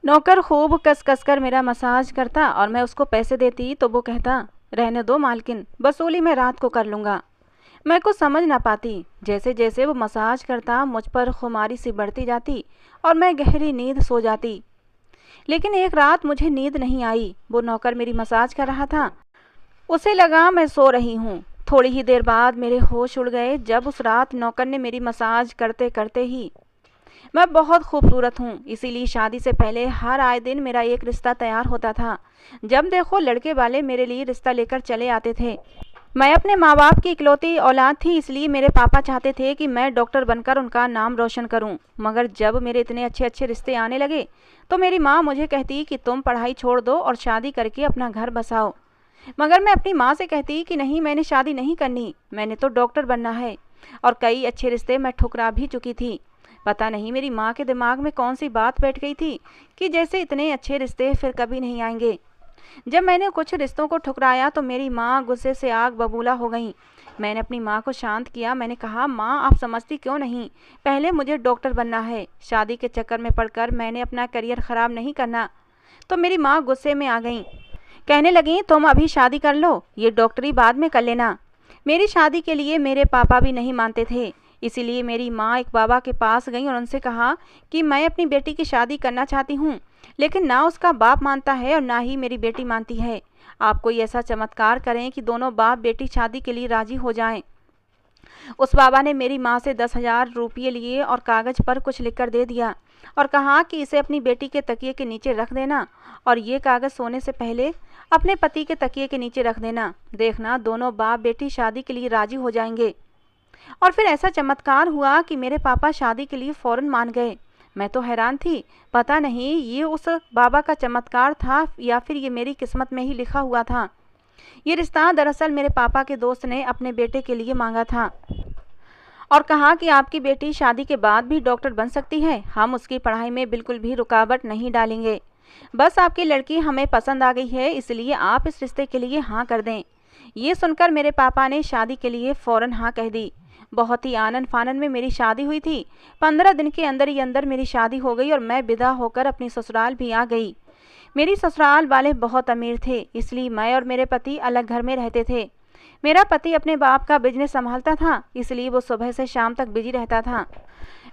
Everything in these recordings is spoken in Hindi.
नौकर खूब कस कस कर मेरा मसाज करता और मैं उसको पैसे देती तो वो कहता, रहने दो मालकिन, वसूली मैं रात को कर लूँगा। मैं कुछ समझ ना पाती। जैसे जैसे वो मसाज करता मुझ पर खुमारी सी बढ़ती जाती और मैं गहरी नींद सो जाती। लेकिन एक रात मुझे नींद नहीं आई। वो नौकर मेरी मसाज कर रहा था, उसे लगा मैं सो रही हूँ। थोड़ी ही देर बाद मेरे होश उड़ गए जब उस रात नौकर ने मेरी मसाज करते करते ही, मैं बहुत खूबसूरत हूँ, इसीलिए शादी से पहले हर आए दिन मेरा एक रिश्ता तैयार होता था। जब देखो लड़के वाले मेरे लिए रिश्ता लेकर चले आते थे। मैं अपने माँ बाप की इकलौती औलाद थी, इसलिए मेरे पापा चाहते थे कि मैं डॉक्टर बनकर उनका नाम रोशन करूं। मगर जब मेरे इतने अच्छे अच्छे रिश्ते आने लगे तो मेरी माँ मुझे कहती कि तुम पढ़ाई छोड़ दो और शादी करके अपना घर बसाओ। मगर मैं अपनी माँ से कहती कि नहीं, मैंने शादी नहीं करनी, मैंने तो डॉक्टर बनना है। और कई अच्छे रिश्ते मैं ठुकरा भी चुकी थी। पता नहीं मेरी माँ के दिमाग में कौन सी बात बैठ गई थी कि जैसे इतने अच्छे रिश्ते फिर कभी नहीं आएंगे। जब मैंने कुछ रिश्तों को ठुकराया तो मेरी माँ गुस्से से आग बबूला हो गई। मैंने अपनी माँ को शांत किया। मैंने कहा, माँ आप समझती क्यों नहीं, पहले मुझे डॉक्टर बनना है, शादी के चक्कर में पड़कर मैंने अपना करियर ख़राब नहीं करना। तो मेरी माँ गुस्से में आ गई, कहने लगी तुम अभी शादी कर लो, ये डॉक्टरी बाद में कर लेना। मेरी शादी के लिए मेरे पापा भी नहीं मानते थे, इसीलिए मेरी माँ एक बाबा के पास गई और उनसे कहा कि मैं अपनी बेटी की शादी करना चाहती हूँ, लेकिन ना उसका बाप मानता है और ना ही मेरी बेटी मानती है। आप कोई ऐसा चमत्कार करें कि दोनों बाप बेटी शादी के लिए राजी हो जाएं। उस बाबा ने मेरी माँ से 10,000 रुपये लिए और कागज़ पर कुछ लिखकर दे दिया और कहा कि इसे अपनी बेटी के तकिए के नीचे रख देना और ये कागज़ सोने से पहले अपने पति के तकिए के नीचे रख देना। देखना दोनों बाप बेटी शादी के लिए राजी हो जाएंगे। और फिर ऐसा चमत्कार हुआ कि मेरे पापा शादी के लिए फ़ौरन मान गए। मैं तो हैरान थी, पता नहीं ये उस बाबा का चमत्कार था या फिर ये मेरी किस्मत में ही लिखा हुआ था। ये रिश्ता दरअसल मेरे पापा के दोस्त ने अपने बेटे के लिए मांगा था और कहा कि आपकी बेटी शादी के बाद भी डॉक्टर बन सकती है, हम उसकी पढ़ाई में बिल्कुल भी रुकावट नहीं डालेंगे। बस आपकी लड़की हमें पसंद आ गई है, इसलिए आप इस रिश्ते के लिए हाँ कर दें। ये सुनकर मेरे पापा ने शादी के लिए फ़ौरन हाँ कह दी। बहुत ही आनन फानन में मेरी शादी हुई थी। 15 दिन के अंदर ही अंदर मेरी शादी हो गई और मैं विदा होकर अपनी ससुराल भी आ गई। मेरी ससुराल वाले बहुत अमीर थे, इसलिए मैं और मेरे पति अलग घर में रहते थे। मेरा पति अपने बाप का बिजनेस संभालता था, इसलिए वो सुबह से शाम तक बिजी रहता था।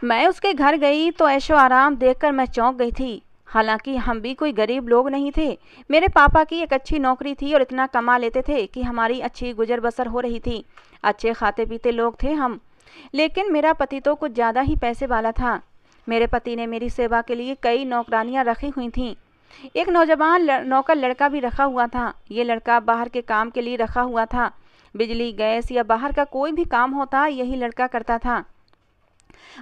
मैं उसके घर गई तो ऐशो आराम देखकर मैं चौंक गई थी। हालांकि हम भी कोई गरीब लोग नहीं थे। मेरे पापा की एक अच्छी नौकरी थी और इतना कमा लेते थे कि हमारी अच्छी गुजर बसर हो रही थी। अच्छे खाते पीते लोग थे हम। लेकिन मेरा पति तो कुछ ज़्यादा ही पैसे वाला था। मेरे पति ने मेरी सेवा के लिए कई नौकरानियां रखी हुई थीं। एक नौजवान नौकर लड़का भी रखा हुआ था। ये लड़का बाहर के काम के लिए रखा हुआ था। बिजली गैस या बाहर का कोई भी काम होता यही लड़का करता था।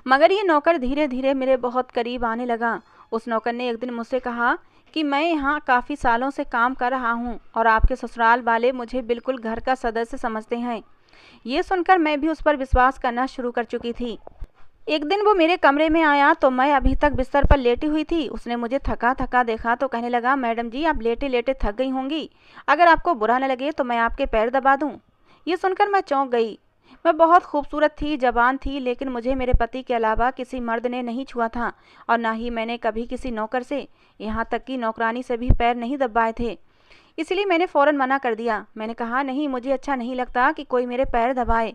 मगर ये नौकर धीरे धीरे मेरे बहुत करीब आने लगा। उस नौकर ने एक दिन मुझसे कहा कि मैं यहाँ काफ़ी सालों से काम कर रहा हूँ और आपके ससुराल वाले मुझे बिल्कुल घर का सदस्य समझते हैं। ये सुनकर मैं भी उस पर विश्वास करना शुरू कर चुकी थी। एक दिन वो मेरे कमरे में आया तो मैं अभी तक बिस्तर पर लेटी हुई थी। उसने मुझे थका थका देखा तो कहने लगा, मैडम जी आप लेटे लेटे थक गई होंगी, अगर आपको बुरा न लगे तो मैं आपके पैर दबा दूं। ये सुनकर मैं चौंक गई। मैं बहुत खूबसूरत थी, जवान थी, लेकिन मुझे मेरे पति के अलावा किसी मर्द ने नहीं छुआ था और ना ही मैंने कभी किसी नौकर से, यहाँ तक कि नौकरानी से भी पैर नहीं दबाए थे। इसलिए मैंने फ़ौरन मना कर दिया। मैंने कहा, नहीं, मुझे अच्छा नहीं लगता कि कोई मेरे पैर दबाए।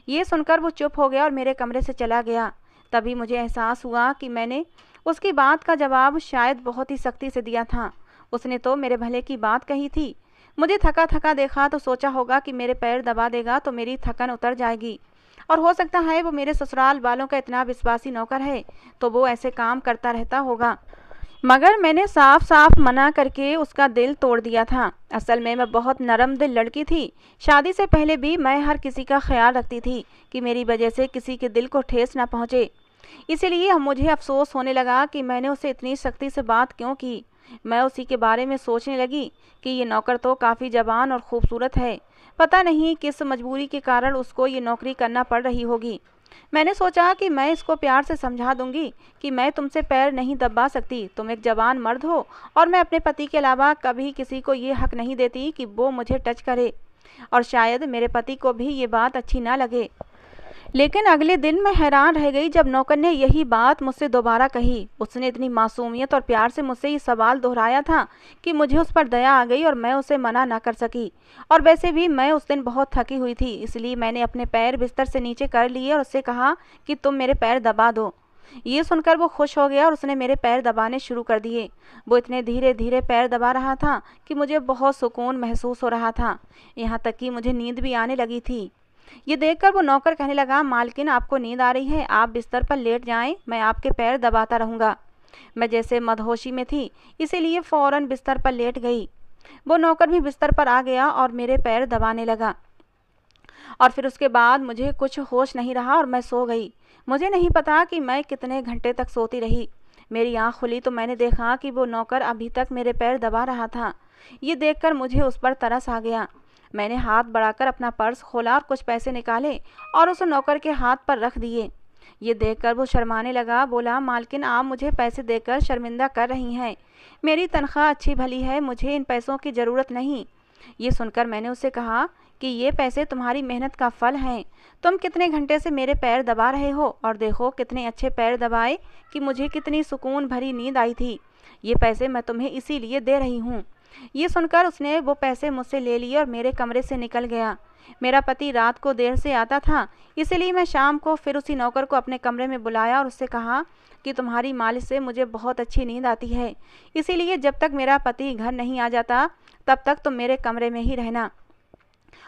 ये सुनकर वो चुप हो गया और मेरे कमरे से चला गया। तभी मुझे एहसास हुआ कि मैंने उसकी बात का जवाब शायद बहुत ही सख्ती से दिया था। उसने तो मेरे भले की बात कही थी। मुझे थका थका देखा तो सोचा होगा कि मेरे पैर दबा देगा तो मेरी थकन उतर जाएगी और हो सकता है वो मेरे ससुराल वालों का इतना विश्वासी नौकर है तो वो ऐसे काम करता रहता होगा। मगर मैंने साफ साफ मना करके उसका दिल तोड़ दिया था। असल में मैं बहुत नरम दिल लड़की थी। शादी से पहले भी मैं हर किसी का ख्याल रखती थी कि मेरी वजह से किसी के दिल को ठेस ना पहुँचे। इसीलिए मुझे अफसोस होने लगा कि मैंने उसे इतनी सख्ती से बात क्यों की। मैं उसी के बारे में सोचने लगी कि ये नौकर तो काफ़ी जवान और ख़ूबसूरत है। पता नहीं किस मजबूरी के कारण उसको ये नौकरी करना पड़ रही होगी। मैंने सोचा कि मैं इसको प्यार से समझा दूंगी कि मैं तुमसे पैर नहीं दबा सकती, तुम एक जवान मर्द हो और मैं अपने पति के अलावा कभी किसी को ये हक नहीं देती कि वो मुझे टच करे। और शायद मेरे पति को भी ये बात अच्छी ना लगे। लेकिन अगले दिन मैं हैरान रह गई जब नौकर ने यही बात मुझसे दोबारा कही। उसने इतनी मासूमियत और प्यार से मुझसे ये सवाल दोहराया था कि मुझे उस पर दया आ गई और मैं उसे मना ना कर सकी। और वैसे भी मैं उस दिन बहुत थकी हुई थी, इसलिए मैंने अपने पैर बिस्तर से नीचे कर लिए और उससे कहा कि तुम मेरे पैर दबा दो। ये सुनकर वो खुश हो गया और उसने मेरे पैर दबाने शुरू कर दिए। वो इतने धीरे धीरे पैर दबा रहा था कि मुझे बहुत सुकून महसूस हो रहा था, यहाँ तक कि मुझे नींद भी आने लगी थी। ये देखकर वो नौकर कहने लगा, मालकिन आपको नींद आ रही है, आप बिस्तर पर लेट जाएं, मैं आपके पैर दबाता रहूँगा। मैं जैसे मदहोशी में थी, इसीलिए फ़ौरन बिस्तर पर लेट गई। वो नौकर भी बिस्तर पर आ गया और मेरे पैर दबाने लगा। और फिर उसके बाद मुझे कुछ होश नहीं रहा और मैं सो गई। मुझे नहीं पता कि मैं कितने घंटे तक सोती रही। मेरी आँख खुली तो मैंने देखा कि वो नौकर अभी तक मेरे पैर दबा रहा था। ये देखकर मुझे उस पर तरस आ गया। मैंने हाथ बढ़ाकर अपना पर्स खोला और कुछ पैसे निकाले और उस नौकर के हाथ पर रख दिए। ये देखकर वो शर्माने लगा, बोला, मालकिन आप मुझे पैसे देकर शर्मिंदा कर रही हैं। मेरी तनख्वाह अच्छी भली है, मुझे इन पैसों की ज़रूरत नहीं। ये सुनकर मैंने उससे कहा कि ये पैसे तुम्हारी मेहनत का फल हैं। तुम कितने घंटे से मेरे पैर दबा रहे हो और देखो कितने अच्छे पैर दबाए कि मुझे कितनी सुकून भरी नींद आई थी। ये पैसे मैं तुम्हें इसीलिए दे रही हूँ। ये सुनकर उसने वो पैसे मुझसे ले लिए और मेरे कमरे से निकल गया। मेरा पति रात को देर से आता था, इसलिए मैं शाम को फिर उसी नौकर को अपने कमरे में बुलाया और उससे कहा कि तुम्हारी मालिश से मुझे बहुत अच्छी नींद आती है, इसीलिए जब तक मेरा पति घर नहीं आ जाता तब तक तुम मेरे कमरे में ही रहना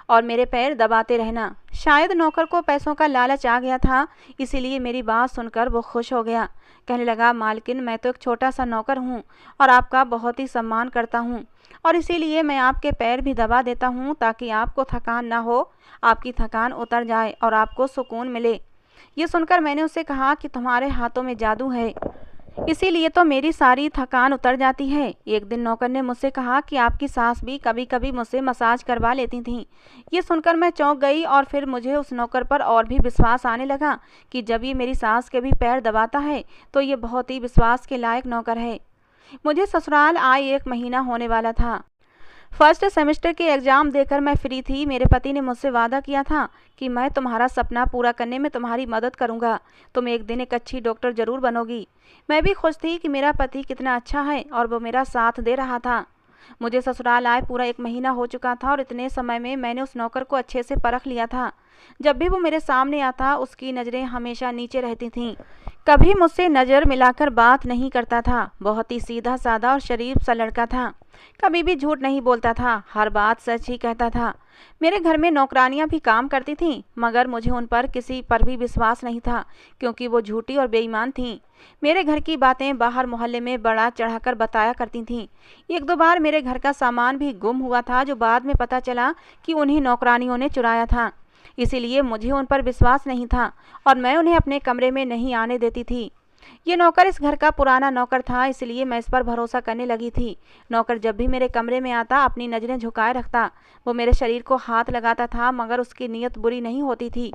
और मेरे पैर दबाते रहना। शायद नौकर को पैसों का लालच आ गया था, इसीलिए मेरी बात सुनकर वो खुश हो गया। कहने लगा, मालकिन मैं तो एक छोटा सा नौकर हूँ और आपका बहुत ही सम्मान करता हूँ और इसीलिए मैं आपके पैर भी दबा देता हूँ ताकि आपको थकान ना हो, आपकी थकान उतर जाए और आपको सुकून मिले। ये सुनकर मैंने उससे कहा कि तुम्हारे हाथों में जादू है, इसीलिए तो मेरी सारी थकान उतर जाती है। एक दिन नौकर ने मुझसे कहा कि आपकी सास भी कभी कभी मुझसे मसाज करवा लेती थीं। ये सुनकर मैं चौंक गई और फिर मुझे उस नौकर पर और भी विश्वास आने लगा कि जब ये मेरी सास के भी पैर दबाता है तो ये बहुत ही विश्वास के लायक नौकर है। मुझे ससुराल आए 1 महीना होने वाला था। फर्स्ट सेमेस्टर के एग्ज़ाम देकर मैं फ्री थी। मेरे पति ने मुझसे वादा किया था कि मैं तुम्हारा सपना पूरा करने में तुम्हारी मदद करूंगा, तुम एक दिन एक अच्छी डॉक्टर ज़रूर बनोगी। मैं भी खुश थी कि मेरा पति कितना अच्छा है और वो मेरा साथ दे रहा था। मुझे ससुराल आए पूरा 1 महीना हो चुका था और इतने समय में मैंने उस नौकर को अच्छे से परख लिया था। जब भी वो मेरे सामने आता उसकी नज़रें हमेशा नीचे रहती थीं। कभी मुझसे नज़र मिलाकर बात नहीं करता था। बहुत ही सीधा साधा और शरीफ सा लड़का था। कभी भी झूठ नहीं बोलता था, हर बात सच ही कहता था। मेरे घर में नौकरानियां भी काम करती थीं, मगर मुझे उन पर किसी पर भी विश्वास नहीं था क्योंकि वो झूठी और बेईमान थीं। मेरे घर की बातें बाहर मोहल्ले में बड़ा चढ़ाकर बताया करती थीं। 1-2 बार मेरे घर का सामान भी गुम हुआ था, जो बाद में पता चला कि उन्हीं नौकरानियों ने चुराया था। इसीलिए मुझे उन पर विश्वास नहीं था और मैं उन्हें अपने कमरे में नहीं आने देती थी। ये नौकर इस घर का पुराना नौकर था, इसलिए मैं इस पर भरोसा करने लगी थी। नौकर जब भी मेरे कमरे में आता अपनी नज़रें झुकाए रखता। वो मेरे शरीर को हाथ लगाता था, मगर उसकी नीयत बुरी नहीं होती थी।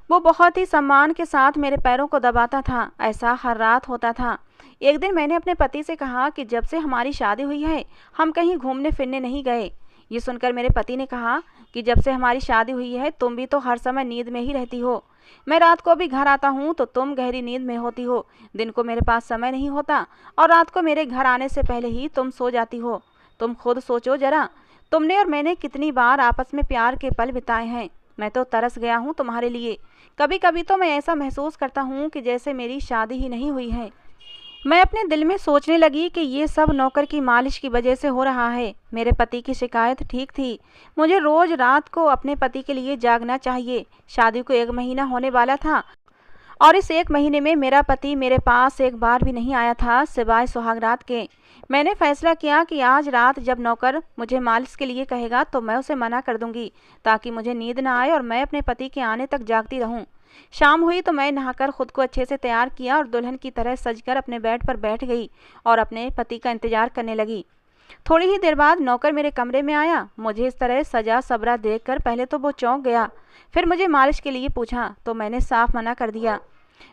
वो बहुत ही सम्मान के साथ मेरे पैरों को दबाता था। ऐसा हर रात होता था। एक दिन मैंने अपने पति से कहा कि जब से हमारी शादी हुई है हम कहीं घूमने फिरने नहीं गए। ये सुनकर मेरे पति ने कहा कि जब से हमारी शादी हुई है तुम भी तो हर समय नींद में ही रहती हो। मैं रात को भी घर आता हूँ तो तुम गहरी नींद में होती हो। दिन को मेरे पास समय नहीं होता और रात को मेरे घर आने से पहले ही तुम सो जाती हो। तुम खुद सोचो जरा, तुमने और मैंने कितनी बार आपस में प्यार के पल बिताए हैं। मैं तो तरस गया हूँ तुम्हारे लिए। कभी कभी तो मैं ऐसा महसूस करता हूँ कि जैसे मेरी शादी ही नहीं हुई है। मैं अपने दिल में सोचने लगी कि ये सब नौकर की मालिश की वजह से हो रहा है। मेरे पति की शिकायत ठीक थी। मुझे रोज रात को अपने पति के लिए जागना चाहिए। शादी को 1 महीना होने वाला था और इस 1 महीने में मेरा पति मेरे पास एक बार भी नहीं आया था सिवाय सुहागरात के। मैंने फैसला किया कि आज रात जब नौकर मुझे मालिश के लिए कहेगा तो मैं उसे मना कर दूंगी ताकि मुझे नींद ना आए और मैं अपने पति के आने तक जागती रहूं। शाम हुई तो मैं नहाकर खुद को अच्छे से तैयार किया और दुल्हन की तरह सजकर अपने बेड पर बैठ गई और अपने पति का इंतजार करने लगी। थोड़ी ही देर बाद नौकर मेरे कमरे में आया। मुझे इस तरह सजा सबरा देखकर पहले तो वो चौंक गया, फिर मुझे मालिश के लिए पूछा तो मैंने साफ मना कर दिया।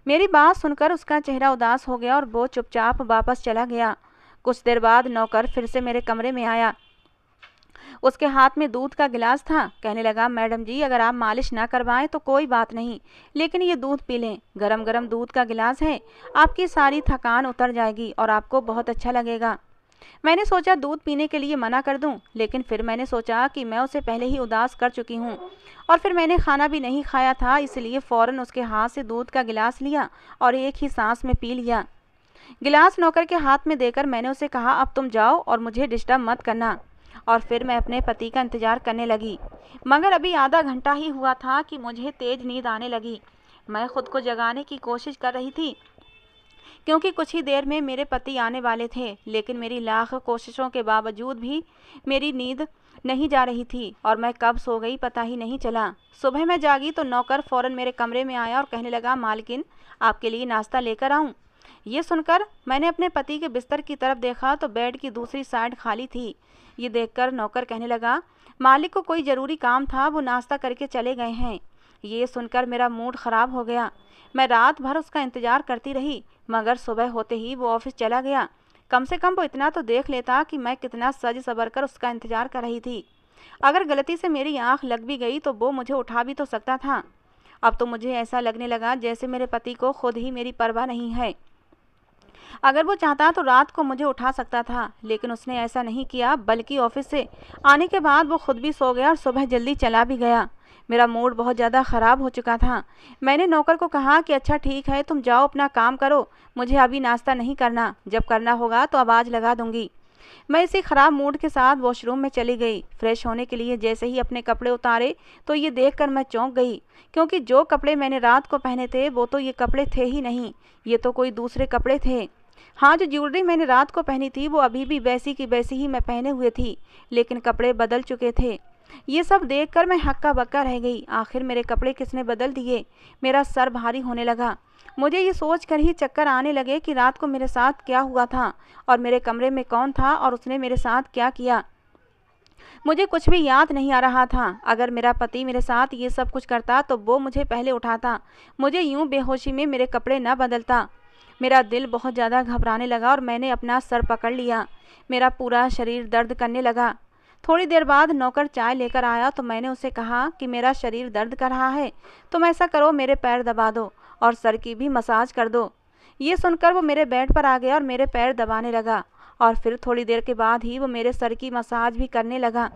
मेरी बात सुनकर उसका चेहरा उदास हो गया और वो चुपचाप वापस चला गया। कुछ देर बाद नौकर फिर से मेरे कमरे में आया। उसके हाथ में दूध का गिलास था। कहने लगा, मैडम जी अगर आप मालिश ना करवाएं तो कोई बात नहीं, लेकिन ये दूध पी लें, गरम गरम दूध का गिलास है, आपकी सारी थकान उतर जाएगी और आपको बहुत अच्छा लगेगा। मैंने सोचा दूध पीने के लिए मना कर दूं, लेकिन फिर मैंने सोचा कि मैं उसे पहले ही उदास कर चुकी हूं और फिर मैंने खाना भी नहीं खाया था, इसलिए फ़ौरन उसके हाथ से दूध का गिलास लिया और एक ही सांस में पी लिया। गिलास नौकर के हाथ में देकर मैंने उसे कहा, अब तुम जाओ और मुझे डिस्टर्ब मत करना। और फिर मैं अपने पति का इंतज़ार करने लगी। मगर अभी आधा घंटा ही हुआ था कि मुझे तेज़ नींद आने लगी। मैं खुद को जगाने की कोशिश कर रही थी क्योंकि कुछ ही देर में मेरे पति आने वाले थे, लेकिन मेरी लाख कोशिशों के बावजूद भी मेरी नींद नहीं जा रही थी और मैं कब सो गई पता ही नहीं चला। सुबह मैं जागी तो नौकर फ़ौरन मेरे कमरे में आया और कहने लगा, मालकिन आपके लिए नाश्ता लेकर आऊं? ये सुनकर मैंने अपने पति के बिस्तर की तरफ देखा तो बेड की दूसरी साइड खाली थी। ये देखकर नौकर कहने लगा, मालिक को कोई ज़रूरी काम था, वो नाश्ता करके चले गए हैं। ये सुनकर मेरा मूड ख़राब हो गया। मैं रात भर उसका इंतज़ार करती रही, मगर सुबह होते ही वो ऑफिस चला गया। कम से कम वो इतना तो देख लेता कि मैं कितना सज सवर कर उसका इंतज़ार कर रही थी। अगर गलती से मेरी आँख लग भी गई तो वो मुझे उठा भी तो सकता था। अब तो मुझे ऐसा लगने लगा जैसे मेरे पति को खुद ही मेरी परवाह नहीं है। अगर वो चाहता तो रात को मुझे उठा सकता था, लेकिन उसने ऐसा नहीं किया, बल्कि ऑफिस से आने के बाद वो खुद भी सो गया और सुबह जल्दी चला भी गया। मेरा मूड बहुत ज़्यादा ख़राब हो चुका था। मैंने नौकर को कहा कि अच्छा ठीक है, तुम जाओ अपना काम करो, मुझे अभी नाश्ता नहीं करना, जब करना होगा तो आवाज़ लगा दूंगी। मैं इसी ख़राब मूड के साथ वॉशरूम में चली गई। फ्रेश होने के लिए जैसे ही अपने कपड़े उतारे तो ये देखकर मैं चौंक गई, क्योंकि जो कपड़े मैंने रात को पहने थे वो तो ये कपड़े थे ही नहीं, ये तो कोई दूसरे कपड़े थे। हाँ, जो ज्वेलरी मैंने रात को पहनी थी वो अभी भी वैसी की वैसी ही मैं पहने हुए थी, लेकिन कपड़े बदल चुके थे। ये सब देखकर मैं हक्का बक्का रह गई। आखिर मेरे कपड़े किसने बदल दिए? मेरा सर भारी होने लगा। मुझे ये सोचकर ही चक्कर आने लगे कि रात को मेरे साथ क्या हुआ था और मेरे कमरे में कौन था और उसने मेरे साथ क्या किया। मुझे कुछ भी याद नहीं आ रहा था। अगर मेरा पति मेरे साथ ये सब कुछ करता तो वो मुझे पहले उठाता, मुझे यूं बेहोशी में मेरे कपड़े न बदलता। मेरा दिल बहुत ज़्यादा घबराने लगा और मैंने अपना सर पकड़ लिया। मेरा पूरा शरीर दर्द करने लगा। थोड़ी देर बाद नौकर चाय लेकर आया तो मैंने उसे कहा कि मेरा शरीर दर्द कर रहा है, तुम ऐसा करो, मेरे पैर दबा दो और सर की भी मसाज कर दो। ये सुनकर वो मेरे बेड पर आ गया और मेरे पैर दबाने लगा और फिर थोड़ी देर के बाद ही वो मेरे सर की मसाज भी करने लगा।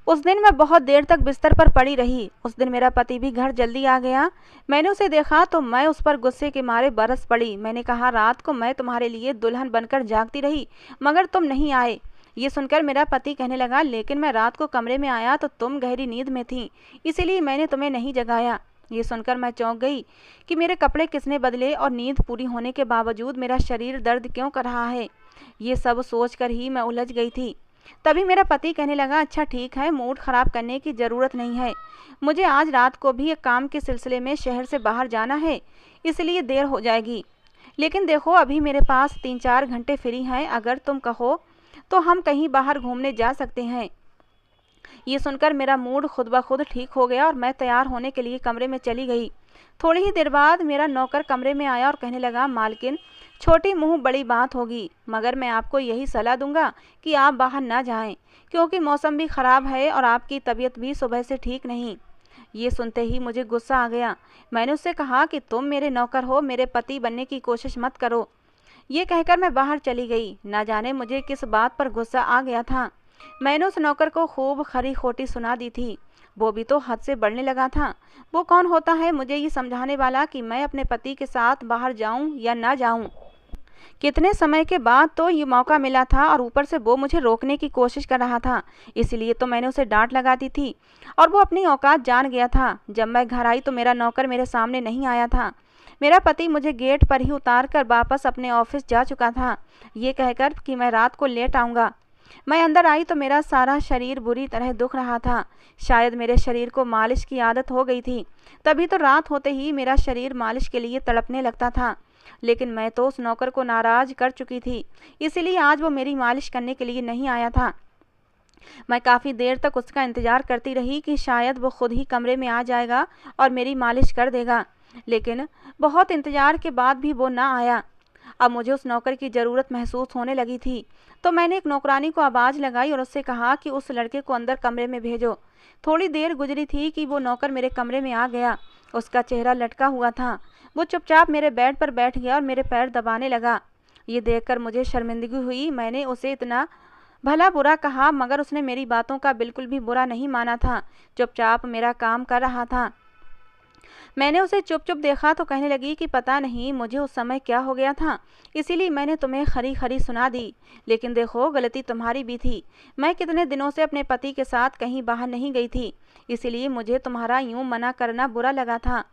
उस दिन मैं बहुत देर तक बिस्तर पर पड़ी रही। उस दिन मेरा पति भी घर जल्दी आ गया। मैंने उसे देखा तो मैं उस पर गुस्से के मारे बरस पड़ी। मैंने कहा, रात को मैं तुम्हारे लिए दुल्हन बनकर जागती रही, मगर तुम नहीं आए। ये सुनकर मेरा पति कहने लगा, लेकिन मैं रात को कमरे में आया तो तुम गहरी नींद में थी, इसीलिए मैंने तुम्हें नहीं जगाया। ये सुनकर मैं चौंक गई कि मेरे कपड़े किसने बदले और नींद पूरी होने के बावजूद मेरा शरीर दर्द क्यों कर रहा है। ये सब सोचकर ही मैं उलझ गई थी। तभी मेरा पति कहने लगा, अच्छा ठीक है, मूड ख़राब करने की ज़रूरत नहीं है, मुझे आज रात को भी एक काम के सिलसिले में शहर से बाहर जाना है, इसलिए देर हो जाएगी। लेकिन देखो अभी मेरे पास 3-4 घंटे फ्री हैं, अगर तुम कहो तो हम कहीं बाहर घूमने जा सकते हैं। ये सुनकर मेरा मूड खुद ब खुद ठीक हो गया और मैं तैयार होने के लिए कमरे में चली गई। थोड़ी ही देर बाद मेरा नौकर कमरे में आया और कहने लगा, मालकिन छोटी मुँह बड़ी बात होगी, मगर मैं आपको यही सलाह दूंगा कि आप बाहर ना जाएं, क्योंकि मौसम भी ख़राब है और आपकी तबीयत भी सुबह से ठीक नहीं। ये सुनते ही मुझे गुस्सा आ गया। मैंने उससे कहा कि तुम मेरे नौकर हो, मेरे पति बनने की कोशिश मत करो। ये कहकर मैं बाहर चली गई। ना जाने मुझे किस बात पर गुस्सा आ गया था। मैंने उस नौकर को खूब खरी खोटी सुना दी थी। वो भी तो हद से बढ़ने लगा था। वो कौन होता है मुझे ये समझाने वाला कि मैं अपने पति के साथ बाहर जाऊं या ना जाऊं। कितने समय के बाद तो ये मौका मिला था और ऊपर से वो मुझे रोकने की कोशिश कर रहा था, इसलिए तो मैंने उसे डांट लगा दी थी और वो अपनी औकात जान गया था। जब मैं घर आई तो मेरा नौकर मेरे सामने नहीं आया था। मेरा पति मुझे गेट पर ही उतार कर वापस अपने ऑफिस जा चुका था, ये कहकर कि मैं रात को लेट आऊँगा। मैं अंदर आई तो मेरा सारा शरीर बुरी तरह दुख रहा था। शायद मेरे शरीर को मालिश की आदत हो गई थी, तभी तो रात होते ही मेरा शरीर मालिश के लिए तड़पने लगता था। लेकिन मैं तो उस नौकर को नाराज़ कर चुकी थी, इसीलिए आज वो मेरी मालिश करने के लिए नहीं आया था। मैं काफ़ी देर तक उसका इंतज़ार करती रही कि शायद वो खुद ही कमरे में आ जाएगा और मेरी मालिश कर देगा, लेकिन बहुत इंतज़ार के बाद भी वो ना आया। अब मुझे उस नौकर की ज़रूरत महसूस होने लगी थी। तो मैंने एक नौकरानी को आवाज़ लगाई और उससे कहा कि उस लड़के को अंदर कमरे में भेजो। थोड़ी देर गुजरी थी कि वो नौकर मेरे कमरे में आ गया। उसका चेहरा लटका हुआ था। वो चुपचाप मेरे बेड पर बैठ गया और मेरे पैर दबाने लगा। ये देखकर मुझे शर्मिंदगी हुई। मैंने उसे इतना भला बुरा कहा, मगर उसने मेरी बातों का बिल्कुल भी बुरा नहीं माना था। चुपचाप मेरा काम कर रहा था। मैंने उसे चुप चुप देखा तो कहने लगी कि पता नहीं मुझे उस समय क्या हो गया था, इसीलिए मैंने तुम्हें खरी खरी सुना दी। लेकिन देखो, गलती तुम्हारी भी थी। मैं कितने दिनों से अपने पति के साथ कहीं बाहर नहीं गई थी, इसीलिए मुझे तुम्हारा यूं मना करना बुरा लगा था।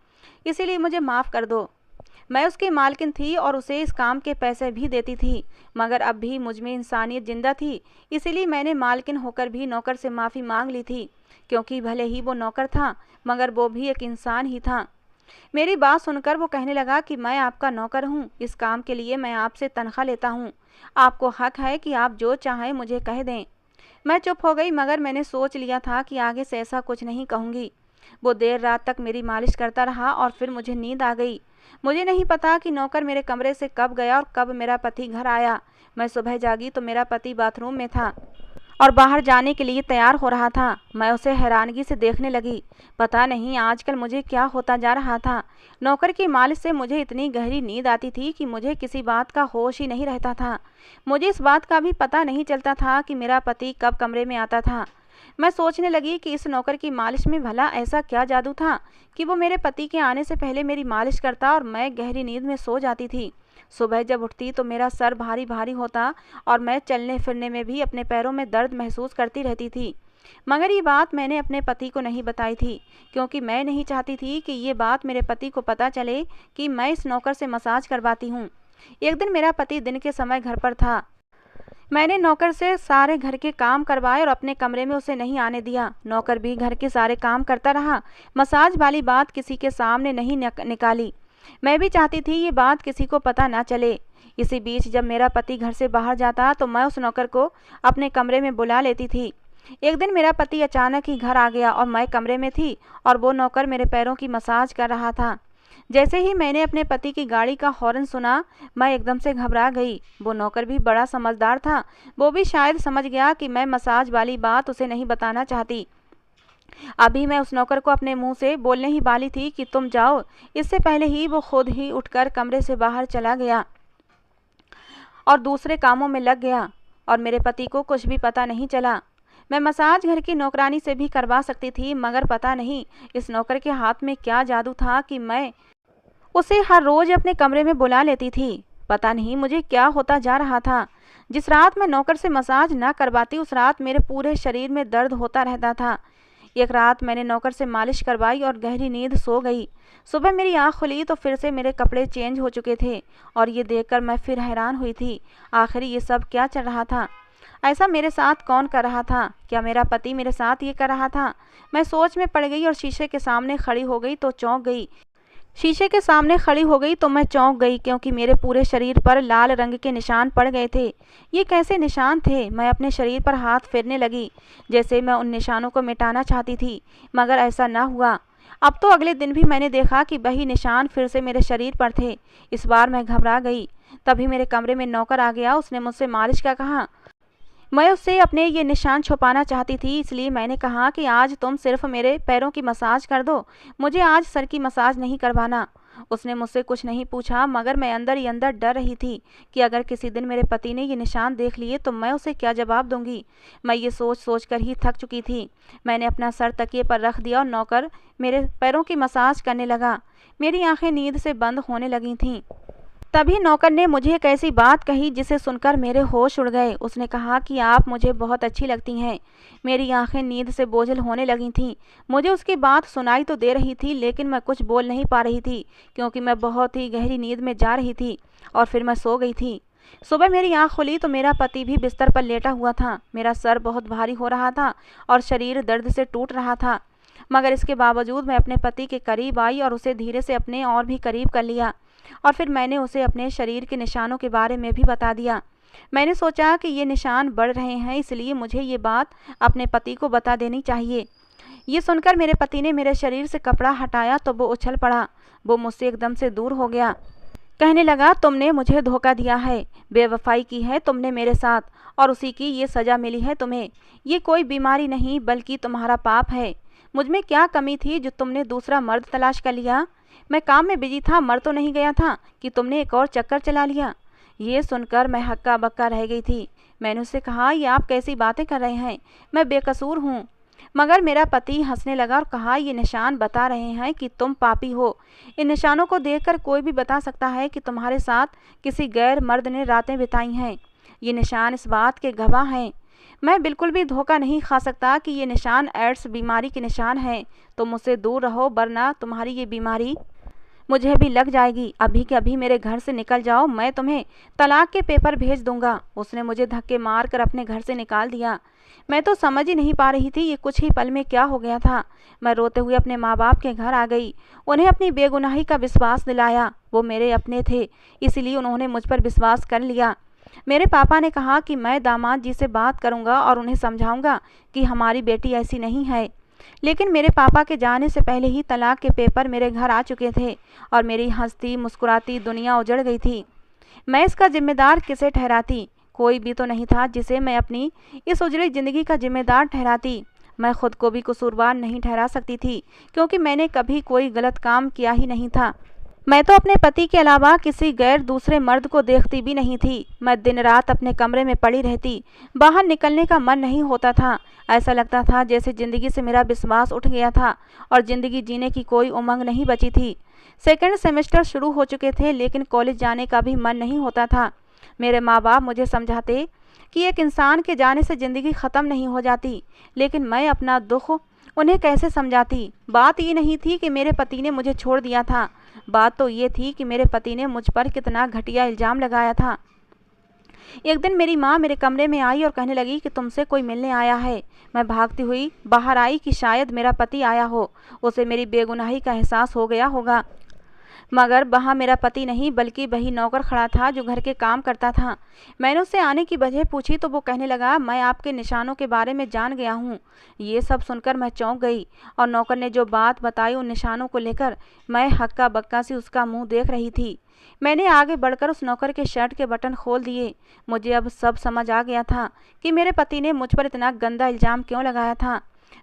इसीलिए मुझे माफ़ कर दो। मैं उसकी मालकिन थी और उसे इस काम के पैसे भी देती थी, मगर अब भी मुझ में इंसानियत जिंदा थी। इसीलिए मैंने मालकिन होकर भी नौकर से माफ़ी मांग ली थी, क्योंकि भले ही वो नौकर था, मगर वो भी एक इंसान ही था। मेरी बात सुनकर वो कहने लगा कि मैं आपका नौकर हूँ, इस काम के लिए मैं आपसे तनख्वाह लेता हूँ। आपको हक है कि आप जो चाहें मुझे कह दें। मैं चुप हो गई, मगर मैंने सोच लिया था कि आगे से ऐसा कुछ नहीं कहूँगी। वो देर रात तक मेरी मालिश करता रहा और फिर मुझे नींद आ गई। मुझे नहीं पता कि नौकर मेरे कमरे से कब गया और कब मेरा पति घर आया। मैं सुबह जागी तो मेरा पति बाथरूम में था और बाहर जाने के लिए तैयार हो रहा था। मैं उसे हैरानगी से देखने लगी। पता नहीं आजकल मुझे क्या होता जा रहा था। नौकर की मालिश से मुझे इतनी गहरी नींद आती थी कि मुझे किसी बात का होश ही नहीं रहता था। मुझे इस बात का भी पता नहीं चलता था कि मेरा पति कब कमरे में आता था। मैं सोचने लगी कि इस नौकर की मालिश में भला ऐसा क्या जादू था कि वो मेरे पति के आने से पहले मेरी मालिश करता और मैं गहरी नींद में सो जाती थी। सुबह जब उठती तो मेरा सर भारी भारी होता और मैं चलने फिरने में भी अपने पैरों में दर्द महसूस करती रहती थी। मगर ये बात मैंने अपने पति को नहीं बताई थी, क्योंकि मैं नहीं चाहती थी कि ये बात मेरे पति को पता चले कि मैं इस नौकर से मसाज करवाती हूँ। एक दिन मेरा पति दिन के समय घर पर था। मैंने नौकर से सारे घर के काम करवाए और अपने कमरे में उसे नहीं आने दिया। नौकर भी घर के सारे काम करता रहा। मसाज वाली बात किसी के सामने नहीं निकाली। मैं भी चाहती थी ये बात किसी को पता ना चले। इसी बीच जब मेरा पति घर से बाहर जाता तो मैं उस नौकर को अपने कमरे में बुला लेती थी। एक दिन मेरा पति अचानक ही घर आ गया और मैं कमरे में थी और वो नौकर मेरे पैरों की मसाज कर रहा था। जैसे ही मैंने अपने पति की गाड़ी का हॉर्न सुना, मैं एकदम से घबरा गई। वो नौकर भी बड़ा समझदार था। वो भी शायद समझ गया कि मैं मसाज वाली बात उसे नहीं बताना चाहती। अभी मैं उस नौकर को अपने मुंह से बोलने ही वाली थी कि तुम जाओ, इससे पहले ही वो खुद ही उठकर कमरे से बाहर चला गया और दूसरे कामों में लग गया और मेरे पति को कुछ भी पता नहीं चला। मैं मसाज घर की नौकरानी से भी करवा सकती थी, मगर पता नहीं इस नौकर के हाथ में क्या जादू था कि मैं उसे हर रोज अपने कमरे में बुला लेती थी। पता नहीं मुझे क्या होता जा रहा था। जिस रात मैं नौकर से मसाज ना करवाती, उस रात मेरे पूरे शरीर में दर्द होता रहता था। एक रात मैंने नौकर से मालिश करवाई और गहरी नींद सो गई। सुबह मेरी आँख खुली तो फिर से मेरे कपड़े चेंज हो चुके थे और ये देखकर मैं फिर हैरान हुई थी। आखिर ये सब क्या चल रहा था? ऐसा मेरे साथ कौन कर रहा था? क्या मेरा पति मेरे साथ ये कर रहा था? मैं सोच में पड़ गई और शीशे के सामने खड़ी हो गई तो मैं चौंक गई, क्योंकि मेरे पूरे शरीर पर लाल रंग के निशान पड़ गए थे। ये कैसे निशान थे? मैं अपने शरीर पर हाथ फेरने लगी, जैसे मैं उन निशानों को मिटाना चाहती थी, मगर ऐसा ना हुआ। अब तो अगले दिन भी मैंने देखा कि वही निशान फिर से मेरे शरीर पर थे। इस बार मैं घबरा गई। तभी मेरे कमरे में नौकर आ गया। उसने मुझसे मालिश का कहा। मैं उससे अपने ये निशान छुपाना चाहती थी, इसलिए मैंने कहा कि आज तुम सिर्फ मेरे पैरों की मसाज कर दो, मुझे आज सर की मसाज नहीं करवाना। उसने मुझसे कुछ नहीं पूछा, मगर मैं अंदर ही अंदर डर रही थी कि अगर किसी दिन मेरे पति ने ये निशान देख लिए तो मैं उसे क्या जवाब दूंगी। मैं ये सोच सोच कर ही थक चुकी थी। मैंने अपना सर तकिए पर रख दिया और नौकर मेरे पैरों की मसाज करने लगा। मेरी आंखें नींद से बंद होने लगी थीं। तभी नौकर ने मुझे एक ऐसी बात कही जिसे सुनकर मेरे होश उड़ गए। उसने कहा कि आप मुझे बहुत अच्छी लगती हैं। मेरी आंखें नींद से बोझल होने लगी थीं। मुझे उसकी बात सुनाई तो दे रही थी, लेकिन मैं कुछ बोल नहीं पा रही थी, क्योंकि मैं बहुत ही गहरी नींद में जा रही थी और फिर मैं सो गई थी। सुबह मेरी आंख खुली तो मेरा पति भी बिस्तर पर लेटा हुआ था। मेरा सर बहुत भारी हो रहा था और शरीर दर्द से टूट रहा था, मगर इसके बावजूद मैं अपने पति के करीब आई और उसे धीरे से अपने और भी करीब कर लिया और फिर मैंने उसे अपने शरीर के निशानों के बारे में भी बता दिया। मैंने सोचा कि ये निशान बढ़ रहे हैं, इसलिए मुझे ये बात अपने पति को बता देनी चाहिए। ये सुनकर मेरे पति ने मेरे शरीर से कपड़ा हटाया तो वो उछल पड़ा। वो मुझसे एकदम से दूर हो गया। कहने लगा, तुमने मुझे धोखा दिया है, बेवफाई की है तुमने मेरे साथ और उसी की ये सज़ा मिली है तुम्हें। ये कोई बीमारी नहीं बल्कि तुम्हारा पाप है। मुझ में क्या कमी थी जो तुमने दूसरा मर्द तलाश कर लिया? मैं काम में बिजी था, मर तो नहीं गया था कि तुमने एक और चक्कर चला लिया। ये सुनकर मैं हक्का बक्का रह गई थी। मैंने उससे कहा, ये आप कैसी बातें कर रहे हैं, मैं बेकसूर हूँ। मगर मेरा पति हंसने लगा और कहा, ये निशान बता रहे हैं कि तुम पापी हो। इन निशानों को देखकर कोई भी बता सकता है कि तुम्हारे साथ किसी गैर मर्द ने रातें बिताई हैं। ये निशान इस बात के गवाह हैं। मैं बिल्कुल भी धोखा नहीं खा सकता कि ये निशान एड्स बीमारी के निशान हैं। तुम मुझसे दूर रहो वरना तुम्हारी ये बीमारी मुझे भी लग जाएगी। अभी के अभी मेरे घर से निकल जाओ, मैं तुम्हें तलाक के पेपर भेज दूंगा। उसने मुझे धक्के मार कर अपने घर से निकाल दिया। मैं तो समझ ही नहीं पा रही थी ये कुछ ही पल में क्या हो गया था। मैं रोते हुए अपने माँ बाप के घर आ गई। उन्हें अपनी बेगुनाही का विश्वास दिलाया। वो मेरे अपने थे, इसलिए उन्होंने मुझ पर विश्वास कर लिया। मेरे पापा ने कहा कि मैं दामाद जी से बात करूंगा और उन्हें समझाऊंगा कि हमारी बेटी ऐसी नहीं है। लेकिन मेरे पापा के जाने से पहले ही तलाक के पेपर मेरे घर आ चुके थे और मेरी हंसती मुस्कुराती दुनिया उजड़ गई थी। मैं इसका जिम्मेदार किसे ठहराती? कोई भी तो नहीं था जिसे मैं अपनी इस उजड़ी ज़िंदगी का जिम्मेदार ठहराती। मैं खुद को भी कसूरवार नहीं ठहरा सकती थी क्योंकि मैंने कभी कोई गलत काम किया ही नहीं था। मैं तो अपने पति के अलावा किसी गैर दूसरे मर्द को देखती भी नहीं थी। मैं दिन रात अपने कमरे में पड़ी रहती, बाहर निकलने का मन नहीं होता था। ऐसा लगता था जैसे ज़िंदगी से मेरा विश्वास उठ गया था और ज़िंदगी जीने की कोई उमंग नहीं बची थी। सेकंड सेमेस्टर शुरू हो चुके थे लेकिन कॉलेज जाने का भी मन नहीं होता था। मेरे माँ बाप मुझे समझाते कि एक इंसान के जाने से ज़िंदगी ख़त्म नहीं हो जाती, लेकिन मैं अपना दुख उन्हें कैसे समझाती। बात ये नहीं थी कि मेरे पति ने मुझे छोड़ दिया था, बात तो ये थी कि मेरे पति ने मुझ पर कितना घटिया इल्ज़ाम लगाया था। एक दिन मेरी माँ मेरे कमरे में आई और कहने लगी कि तुमसे कोई मिलने आया है। मैं भागती हुई बाहर आई कि शायद मेरा पति आया हो, उसे मेरी बेगुनाही का एहसास हो गया होगा। मगर वहाँ मेरा पति नहीं बल्कि वही नौकर खड़ा था जो घर के काम करता था। मैंने उससे आने की वजह पूछी तो वो कहने लगा, मैं आपके निशानों के बारे में जान गया हूँ। ये सब सुनकर मैं चौंक गई और नौकर ने जो बात बताई उन निशानों को लेकर मैं हक्का बक्का सी उसका मुंह देख रही थी। मैंने आगे बढ़कर उस नौकर के शर्ट के बटन खोल दिए। मुझे अब सब समझ आ गया था कि मेरे पति ने मुझ पर इतना गंदा इल्ज़ाम क्यों लगाया था।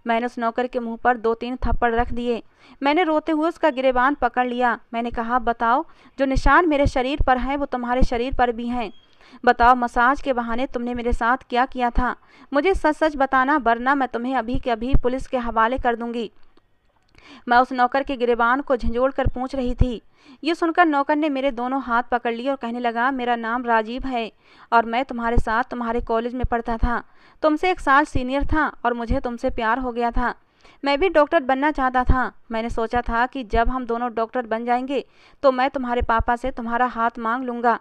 मैंने उस नौकर के मुंह पर 2-3 थप्पड़ रख दिए। मैंने रोते हुए उसका गिरेबान पकड़ लिया। मैंने कहा, बताओ, जो निशान मेरे शरीर पर हैं वो तुम्हारे शरीर पर भी हैं। बताओ, मसाज के बहाने तुमने मेरे साथ क्या किया था? मुझे सच सच बताना वरना मैं तुम्हें अभी के अभी पुलिस के हवाले कर दूंगी। मैं उस नौकर के गिरेबान को झंझोड़ कर पूछ रही थी। ये सुनकर नौकर ने मेरे दोनों हाथ पकड़ लिए और कहने लगा, मेरा नाम राजीव है और मैं तुम्हारे साथ तुम्हारे कॉलेज में पढ़ता था। तुमसे 1 साल सीनियर था और मुझे तुमसे प्यार हो गया था। मैं भी डॉक्टर बनना चाहता था। मैंने सोचा था कि जब हम दोनों डॉक्टर बन जाएंगे तो मैं तुम्हारे पापा से तुम्हारा हाथ मांग लूँगा।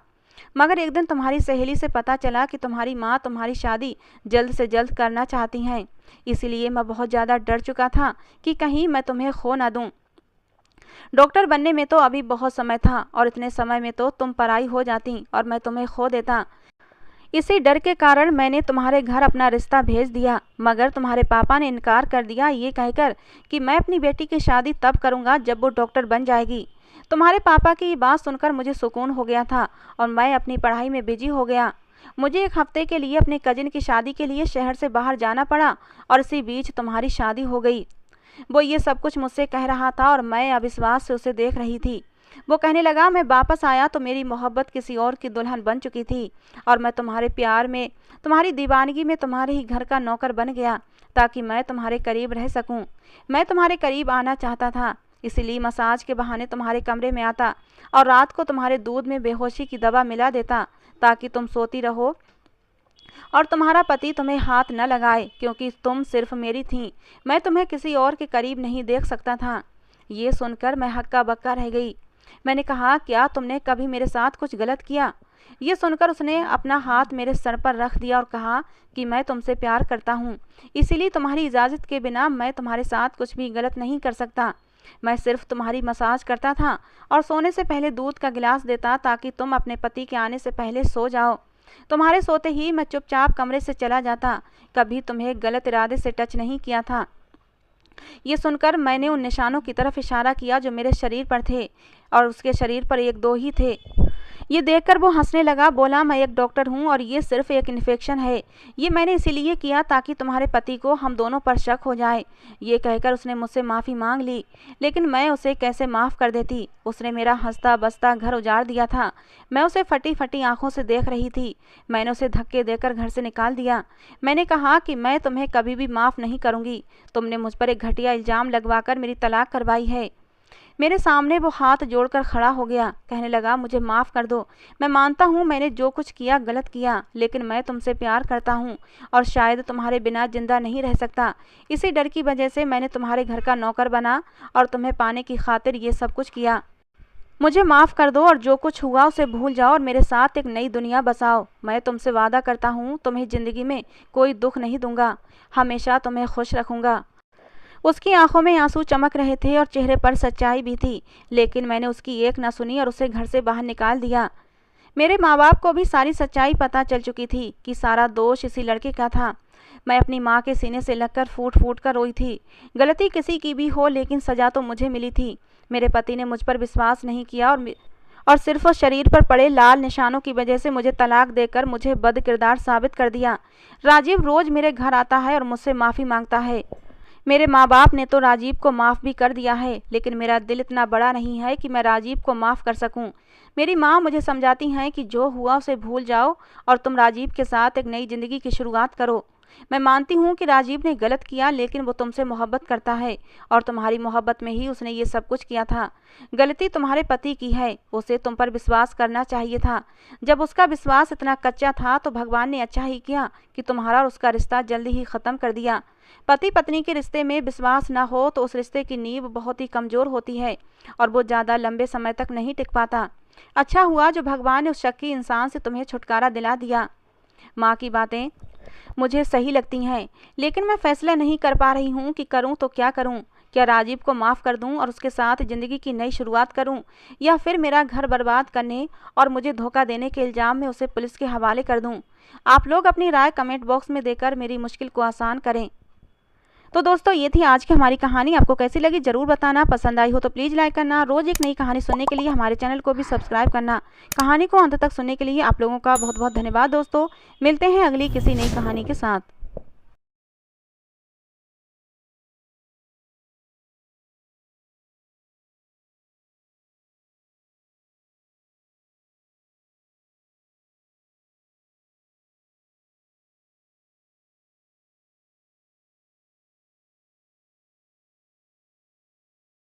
मगर एक दिन तुम्हारी सहेली से पता चला कि तुम्हारी माँ तुम्हारी शादी जल्द से जल्द करना चाहती हैं। इसीलिए मैं बहुत ज़्यादा डर चुका था कि कहीं मैं तुम्हें खो ना दूँ। डॉक्टर बनने में तो अभी बहुत समय था और इतने समय में तो तुम पराई हो जाती और मैं तुम्हें खो देता। इसी डर के कारण मैंने तुम्हारे घर अपना रिश्ता भेज दिया, मगर तुम्हारे पापा ने इनकार कर दिया ये कहकर कि मैं अपनी बेटी की शादी तब करूँगा जब वो डॉक्टर बन जाएगी। तुम्हारे पापा की बात सुनकर मुझे सुकून हो गया था और मैं अपनी पढ़ाई में बिजी हो गया। मुझे 1 हफ्ते के लिए अपने कजिन की शादी के लिए शहर से बाहर जाना पड़ा और इसी बीच तुम्हारी शादी हो गई। वो ये सब कुछ मुझसे कह रहा था और मैं अविश्वास से उसे देख रही थी। वो कहने लगा, मैं वापस आया तो मेरी मोहब्बत किसी और की दुल्हन बन चुकी थी और मैं तुम्हारे प्यार में, तुम्हारी दीवानगी में तुम्हारे ही घर का नौकर बन गया ताकि मैं तुम्हारे करीब रह सकूं। मैं तुम्हारे करीब आना चाहता था, इसलिए मसाज के बहाने तुम्हारे कमरे में आता और रात को तुम्हारे दूध में बेहोशी की दवा मिला देता ताकि तुम सोती रहो और तुम्हारा पति तुम्हें हाथ न लगाए, क्योंकि तुम सिर्फ मेरी थी। मैं तुम्हें किसी और के करीब नहीं देख सकता था। ये सुनकर मैं हक्का बक्का रह गई। मैंने कहा, क्या तुमने कभी मेरे साथ कुछ गलत किया? ये सुनकर उसने अपना हाथ मेरे सर पर रख दिया और कहा कि मैं तुमसे प्यार करता हूँ, इसीलिए तुम्हारी इजाज़त के बिना मैं तुम्हारे साथ कुछ भी गलत नहीं कर सकता। मैं सिर्फ तुम्हारी मसाज करता था और सोने से पहले दूध का गिलास देता ताकि तुम अपने पति के आने से पहले सो जाओ। तुम्हारे सोते ही मैं चुपचाप कमरे से चला जाता, कभी तुम्हें गलत इरादे से टच नहीं किया था। ये सुनकर मैंने उन निशानों की तरफ इशारा किया जो मेरे शरीर पर थे, और उसके शरीर पर एक दो ही थे। ये देखकर वो हंसने लगा, बोला, मैं एक डॉक्टर हूँ और ये सिर्फ एक इन्फेक्शन है। ये मैंने इसीलिए किया ताकि तुम्हारे पति को हम दोनों पर शक हो जाए। ये कहकर उसने मुझसे माफ़ी मांग ली, लेकिन मैं उसे कैसे माफ़ कर देती। उसने मेरा हंसता बसता घर उजाड़ दिया था। मैं उसे फटी फटी आंखों से देख रही थी। मैंने उसे धक्के देकर घर से निकाल दिया। मैंने कहा कि मैं तुम्हें कभी भी माफ़ नहीं करूँगी। तुमने मुझ पर एक घटिया इल्ज़ाम लगवाकर मेरी तलाक करवाई है। मेरे सामने वो हाथ जोड़कर खड़ा हो गया, कहने लगा, मुझे माफ़ कर दो। मैं मानता हूँ मैंने जो कुछ किया गलत किया, लेकिन मैं तुमसे प्यार करता हूँ और शायद तुम्हारे बिना जिंदा नहीं रह सकता। इसी डर की वजह से मैंने तुम्हारे घर का नौकर बना और तुम्हें पाने की खातिर ये सब कुछ किया। मुझे माफ़ कर दो और जो कुछ हुआ उसे भूल जाओ और मेरे साथ एक नई दुनिया बसाओ। मैं तुमसे वादा करता हूँ तुम्हें ज़िंदगी में कोई दुख नहीं दूंगा, हमेशा तुम्हें खुश रखूँगा। उसकी आंखों में आंसू चमक रहे थे और चेहरे पर सच्चाई भी थी, लेकिन मैंने उसकी एक न सुनी और उसे घर से बाहर निकाल दिया। मेरे माँ बाप को भी सारी सच्चाई पता चल चुकी थी कि सारा दोष इसी लड़के का था। मैं अपनी माँ के सीने से लगकर फूट फूट कर रोई थी। गलती किसी की भी हो, लेकिन सज़ा तो मुझे मिली थी। मेरे पति ने मुझ पर विश्वास नहीं किया और सिर्फ उस शरीर पर पड़े लाल निशानों की वजह से मुझे तलाक देकर मुझे बदकिरदार साबित कर दिया। राजीव रोज़ मेरे घर आता है और मुझसे माफ़ी मांगता है। मेरे माँ बाप ने तो राजीव को माफ़ भी कर दिया है, लेकिन मेरा दिल इतना बड़ा नहीं है कि मैं राजीव को माफ़ कर सकूं। मेरी माँ मुझे समझाती हैं कि जो हुआ उसे भूल जाओ और तुम राजीव के साथ एक नई ज़िंदगी की शुरुआत करो। मैं मानती हूँ कि राजीव ने गलत किया, लेकिन वो तुमसे मोहब्बत करता है और तुम्हारी मोहब्बत में ही उसने ये सब कुछ किया था। गलती तुम्हारे पति की है, उसे तुम पर विश्वास करना चाहिए था। जब उसका विश्वास इतना कच्चा था तो भगवान ने अच्छा ही किया कि तुम्हारा और उसका रिश्ता जल्दी ही ख़त्म कर दिया। पति पत्नी के रिश्ते में विश्वास न हो तो उस रिश्ते की नींव बहुत ही कमज़ोर होती है और वो ज़्यादा लंबे समय तक नहीं टिक पाता। अच्छा हुआ जो भगवान ने उस शक्की इंसान से तुम्हें छुटकारा दिला दिया। माँ की बातें मुझे सही लगती हैं, लेकिन मैं फैसला नहीं कर पा रही हूँ कि करूँ तो क्या करूँ। क्या राजीव को माफ़ कर दूँ और उसके साथ ज़िंदगी की नई शुरुआत करूँ, या फिर मेरा घर बर्बाद करने और मुझे धोखा देने के इल्ज़ाम में उसे पुलिस के हवाले कर दूँ। आप लोग अपनी राय कमेंट बॉक्स में देकर मेरी मुश्किल को आसान करें। तो दोस्तों, ये थी आज की हमारी कहानी। आपको कैसी लगी ज़रूर बताना। पसंद आई हो तो प्लीज़ लाइक करना। रोज़ एक नई कहानी सुनने के लिए हमारे चैनल को भी सब्सक्राइब करना। कहानी को अंत तक सुनने के लिए आप लोगों का बहुत बहुत धन्यवाद दोस्तों। मिलते हैं अगली किसी नई कहानी के साथ।